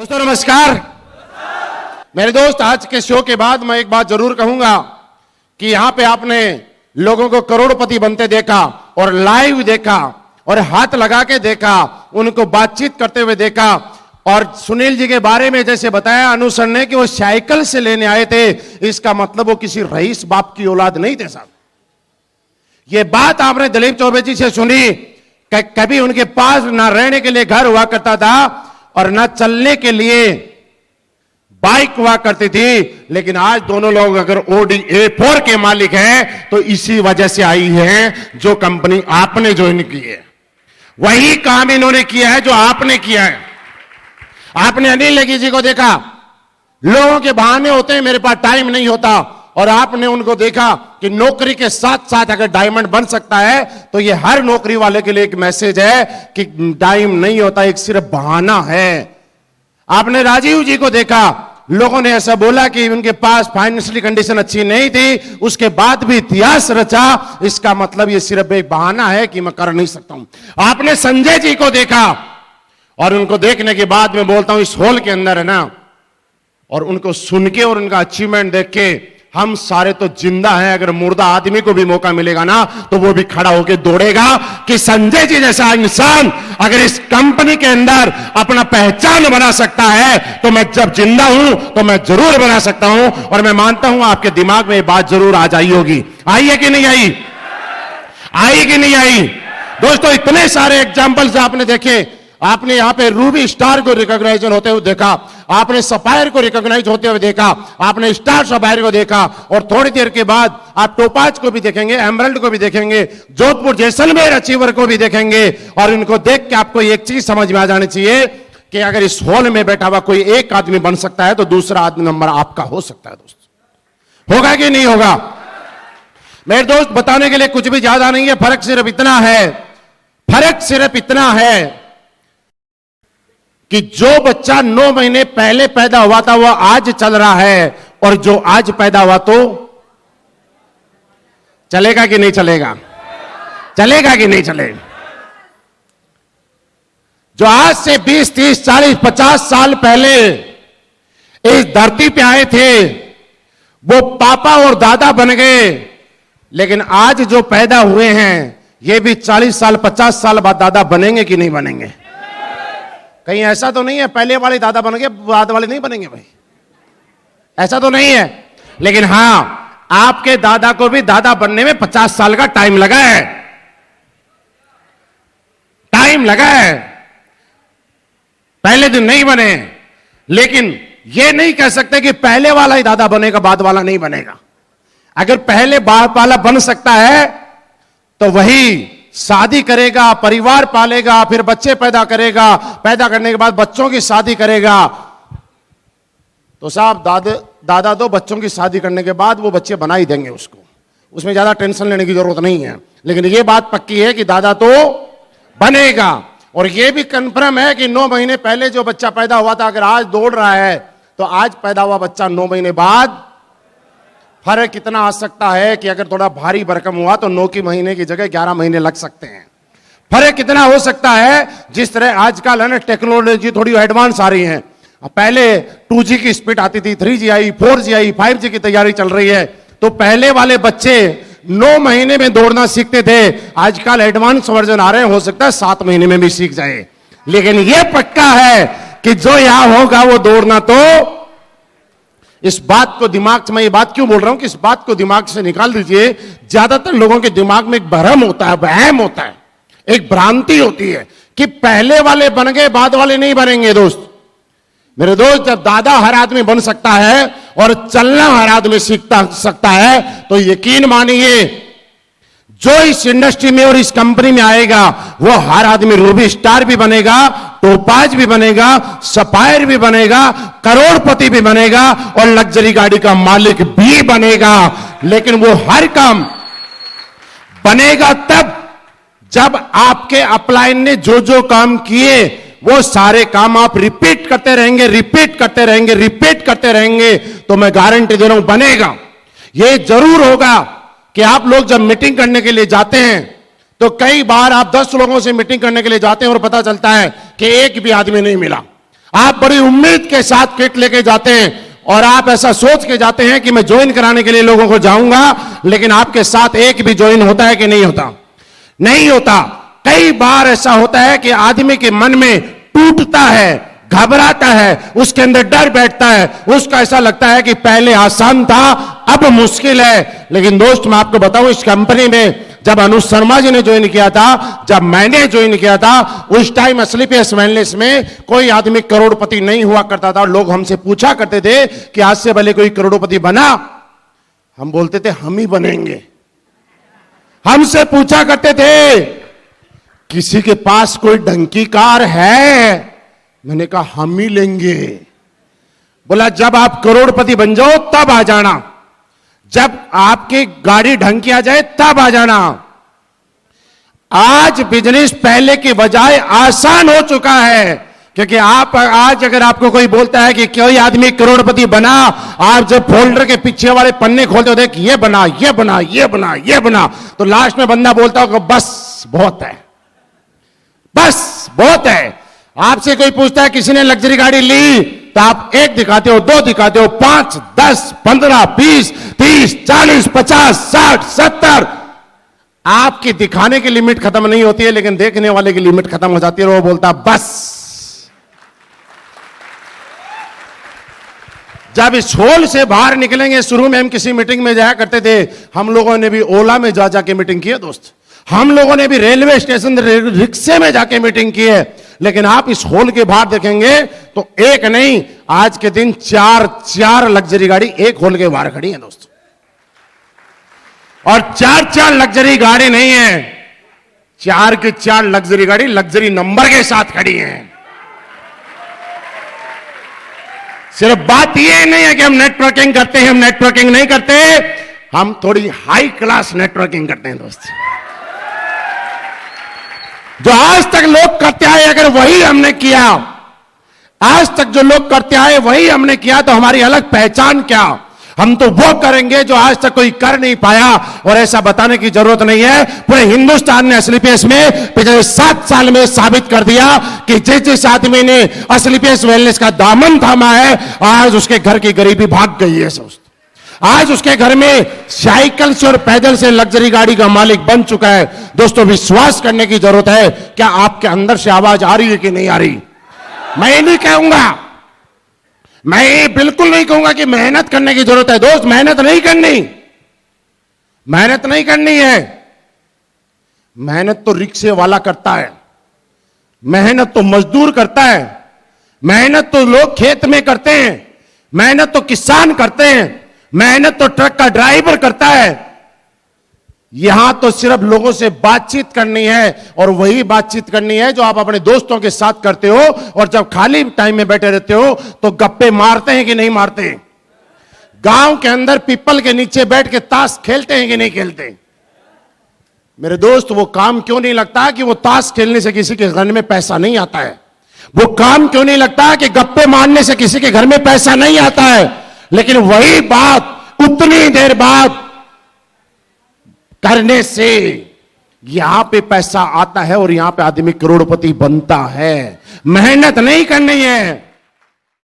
दोस्तों नमस्कार। मेरे दोस्त, आज के शो के बाद मैं एक बात जरूर कहूंगा कि यहां पे आपने लोगों को करोड़पति बनते देखा और लाइव देखा और हाथ लगा के देखा, उनको बातचीत करते हुए देखा। और सुनील जी के बारे में जैसे बताया अनुसर ने कि वो साइकिल से लेने आए थे, इसका मतलब वो किसी रईस बाप की औलाद नहीं थे साहब। ये बात आपने दिलीप चौबे जी से सुनी कि कभी उनके पास ना रहने के लिए घर हुआ करता था और ना चलने के लिए बाइक हुआ करती थी, लेकिन आज दोनों लोग अगर Audi A4 के मालिक हैं तो इसी वजह से आई है जो कंपनी आपने ज्वाइन की है। वही काम इन्होंने किया है जो आपने किया है। आपने अनिल नेगी जी को देखा, लोगों के बहाने होते हैं मेरे पास टाइम नहीं होता, और आपने उनको देखा कि नौकरी के साथ साथ अगर डायमंड बन सकता है तो ये हर नौकरी वाले के लिए एक मैसेज है कि टाइम नहीं होता, एक सिर्फ बहाना है। आपने राजीव जी को देखा, लोगों ने ऐसा बोला कि उनके पास फाइनेंशियली कंडीशन अच्छी नहीं थी, उसके बाद भी इतिहास रचा, इसका मतलब ये सिर्फ एक बहाना है कि मैं कर नहीं सकता हूं। आपने संजय जी को देखा और उनको देखने के बाद मैं बोलता हूं इस हॉल के अंदर है ना, और उनको सुन के और उनका अचीवमेंट देख के हम सारे तो जिंदा हैं। अगर मुर्दा आदमी को भी मौका मिलेगा ना तो वो भी खड़ा होकर दौड़ेगा कि संजय जी जैसा इंसान अगर इस कंपनी के अंदर अपना पहचान बना सकता है तो मैं जब जिंदा हूं तो मैं जरूर बना सकता हूं। और मैं मानता हूं आपके दिमाग में ये बात जरूर आ जाई होगी। आई है कि नहीं आई? आई कि नहीं आई? दोस्तों, इतने सारे एग्जाम्पल्स आपने देखे। आपने यहां पे रूबी स्टार को रिकॉग्नाइज होते हुए देखा, आपने सफायर को रिकॉग्नाइज होते हुए देखा, आपने स्टार सफायर को देखा, और थोड़ी देर के बाद आप टोपाज को भी देखेंगे, एमरल्ड को भी देखेंगे, जोधपुर जैसलमेर अचीवर को भी देखेंगे। और इनको देख के आपको एक चीज समझ में आ जानी चाहिए कि अगर इस हॉल में बैठा हुआ कोई एक आदमी बन सकता है तो दूसरा आदमी नंबर आपका हो सकता है। दोस्त, होगा कि नहीं होगा? मेरे दोस्त, बताने के लिए कुछ भी ज्यादा नहीं है, फर्क सिर्फ इतना है, फर्क सिर्फ इतना है कि जो बच्चा 9 महीने पहले पैदा हुआ था वो आज चल रहा है, और जो आज पैदा हुआ तो चलेगा कि नहीं चलेगा? चलेगा कि नहीं चलेगा? जो आज से 20, 30, 40, 50 साल पहले इस धरती पे आए थे वो पापा और दादा बन गए, लेकिन आज जो पैदा हुए हैं ये भी 40 साल 50 साल बाद दादा बनेंगे कि नहीं बनेंगे? कहीं ऐसा तो नहीं है पहले वाले दादा बन गए बाद वाले नहीं बनेंगे भाई, ऐसा तो नहीं है। लेकिन हां, आपके दादा को भी दादा बनने में 50 साल का टाइम लगा है, टाइम लगा है, पहले दिन नहीं बने। लेकिन यह नहीं कह सकते कि पहले वाला ही दादा बनेगा बाद वाला नहीं बनेगा। अगर पहले बाप वाला बन सकता है तो वही शादी करेगा, परिवार पालेगा, फिर बच्चे पैदा करेगा, पैदा करने के बाद बच्चों की शादी करेगा। तो साहब दादा तो बच्चों की शादी करने के बाद वो बच्चे बना ही देंगे उसको, उसमें ज्यादा टेंशन लेने की जरूरत नहीं है। लेकिन ये बात पक्की है कि दादा तो बनेगा। और ये भी कंफर्म है कि 9 महीने पहले जो बच्चा पैदा हुआ था अगर आज दौड़ रहा है तो आज पैदा हुआ बच्चा 9 महीने बाद फर्क कितना आ सकता है कि अगर थोड़ा भारी भरकम हुआ तो 9 की महीने की जगह 11 महीने लग सकते हैं। फर्क कितना हो सकता है जिस तरह आजकल है ना टेक्नोलॉजी थोड़ी एडवांस आ रही है। पहले 2G की स्पीड आती थी, 3G आई, 4G आई, 5G की तैयारी चल रही है। तो पहले वाले बच्चे 9 महीने में दौड़ना सीखते थे, आजकल एडवांस वर्जन आ रहे हैं, हो सकता है 7 महीने में भी सीख जाए। लेकिन यह पक्का है कि जो यहां होगा वो दौड़ना तो, इस बात को दिमाग से, मैं ये बात क्यों बोल रहा हूं कि इस बात को दिमाग से निकाल दीजिए। ज्यादातर लोगों के दिमाग में एक भ्रम होता है, वहम होता है, एक भ्रांति होती है कि पहले वाले बन गए बाद वाले नहीं बनेंगे। दोस्त, मेरे दोस्त, जब दादा हर आदमी बन सकता है और चलना हर आदमी सीखता सकता है तो यकीन मानिए जो इस इंडस्ट्री में और इस कंपनी में आएगा वो हर आदमी रूबी स्टार भी बनेगा, टोपाज भी बनेगा, सफायर भी बनेगा, करोड़पति भी बनेगा और लग्जरी गाड़ी का मालिक भी बनेगा। लेकिन वो हर काम बनेगा तब जब आपके अपलाइन ने जो जो काम किए वो सारे काम आप रिपीट करते रहेंगे, रिपीट करते रहेंगे, रिपीट करते रहेंगे, तो मैं गारंटी दे रहा हूं बनेगा। ये जरूर होगा कि आप लोग जब मीटिंग करने के लिए जाते हैं तो कई बार आप 10 लोगों से मीटिंग करने के लिए जाते हैं और पता चलता है कि एक भी आदमी नहीं मिला। आप बड़ी उम्मीद के साथ किट लेके जाते हैं और आप ऐसा सोच के जाते हैं कि मैं ज्वाइन कराने के लिए लोगों को जाऊंगा, लेकिन आपके साथ एक भी ज्वाइन होता है कि नहीं होता? नहीं होता। कई बार ऐसा होता है कि आदमी के मन में टूटता है, घबराता है, उसके अंदर डर बैठता है, उसका ऐसा लगता है कि पहले आसान था अब मुश्किल है। लेकिन दोस्त मैं आपको बताऊं, इस कंपनी में जब अनुज शर्मा जी ने ज्वाइन किया था, जब मैंने ज्वाइन किया था, उस टाइम एसलीपीएस वेलनेस में कोई आदमी करोड़पति नहीं हुआ करता था। लोग हमसे पूछा करते थे कि आज से पहले कोई करोड़पति बना? हम बोलते थे हम ही बनेंगे। हमसे पूछा करते थे किसी के पास कोई डंकी कार है? मैंने कहा हम ही लेंगे। बोला जब आप करोड़पति बन जाओ तब आ जाना, जब आपकी गाड़ी ढंग की आ जाए तब आ जाना। आज बिजनेस पहले के बजाय आसान हो चुका है, क्योंकि आप आज अगर आपको कोई बोलता है कि कोई आदमी करोड़पति बना, आप जब फोल्डर के पीछे वाले पन्ने खोलते हो, देख ये बना, ये बना, ये बना, ये बना, तो लास्ट में बंदा बोलता हो कि बस बहुत है, बस बहुत है। आपसे कोई पूछता है किसी ने लग्जरी गाड़ी ली, तो आप एक दिखाते हो, दो दिखाते हो, 5, 10, 15, 20, 30, 40, 50, 60, 70। आपकी दिखाने की लिमिट खत्म नहीं होती है, लेकिन देखने वाले की लिमिट खत्म हो जाती है और वो बोलता बस। जब इस हॉल से बाहर निकलेंगे, शुरू में हम किसी मीटिंग में जाया करते थे, हम लोगों ने भी ओला में जा जाके मीटिंग की है दोस्त, हम लोगों ने भी रेलवे स्टेशन रिक्शे में जाके मीटिंग की है, लेकिन आप इस हॉल के बाहर देखेंगे तो एक नहीं, आज के दिन 4 लग्जरी गाड़ी एक हॉल के बाहर खड़ी है दोस्तों। और 4 लग्जरी गाड़ी नहीं है, 4 की 4 लग्जरी गाड़ी लग्जरी नंबर के साथ खड़ी है। सिर्फ बात यह नहीं है कि हम नेटवर्किंग करते हैं, हम नेटवर्किंग नहीं करते, हम थोड़ी हाई क्लास नेटवर्किंग करते हैं दोस्त। जो आज तक लोग करते आए, अगर वही हमने किया, आज तक जो लोग करते आए वही हमने किया, तो हमारी अलग पहचान क्या? हम तो वो करेंगे जो आज तक कोई कर नहीं पाया। और ऐसा बताने की जरूरत नहीं है, पूरे हिंदुस्तान ने एसलीपीएस में पिछले 7 साल में साबित कर दिया कि जिस आदमी ने एसलीपीएस वेलनेस का दामन थामा है, आज उसके घर की गरीबी भाग गई है दोस्त। आज उसके घर में साइकिल से और पैदल से लग्जरी गाड़ी का मालिक बन चुका है। दोस्तों विश्वास करने की जरूरत है। क्या आपके अंदर से आवाज आ रही है कि नहीं आ रही? मैं ये नहीं कहूंगा, मैं ये बिल्कुल नहीं कहूंगा कि मेहनत करने की जरूरत है। दोस्त मेहनत नहीं करनी, मेहनत नहीं करनी है। मेहनत तो रिक्शे वाला करता है, मेहनत तो मजदूर करता है, मेहनत तो लोग खेत में करते हैं, मेहनत तो किसान करते हैं, मेहनत तो ट्रक का ड्राइवर करता है। यहां तो सिर्फ लोगों से बातचीत करनी है, और वही बातचीत करनी है जो आप अपने दोस्तों के साथ करते हो। और जब खाली टाइम में बैठे रहते हो तो गप्पे मारते हैं कि नहीं मारते? गांव के अंदर पीपल के नीचे बैठ के ताश खेलते हैं कि नहीं खेलते? मेरे दोस्त वो काम क्यों नहीं लगता कि वो ताश खेलने से किसी के घर में पैसा नहीं आता है? वो काम क्यों नहीं लगता कि गप्पे मारने से किसी के घर में पैसा नहीं आता है? लेकिन वही बात उतनी देर बाद करने से यहां पे पैसा आता है और यहां पे आदमी करोड़पति बनता है। मेहनत नहीं करनी है।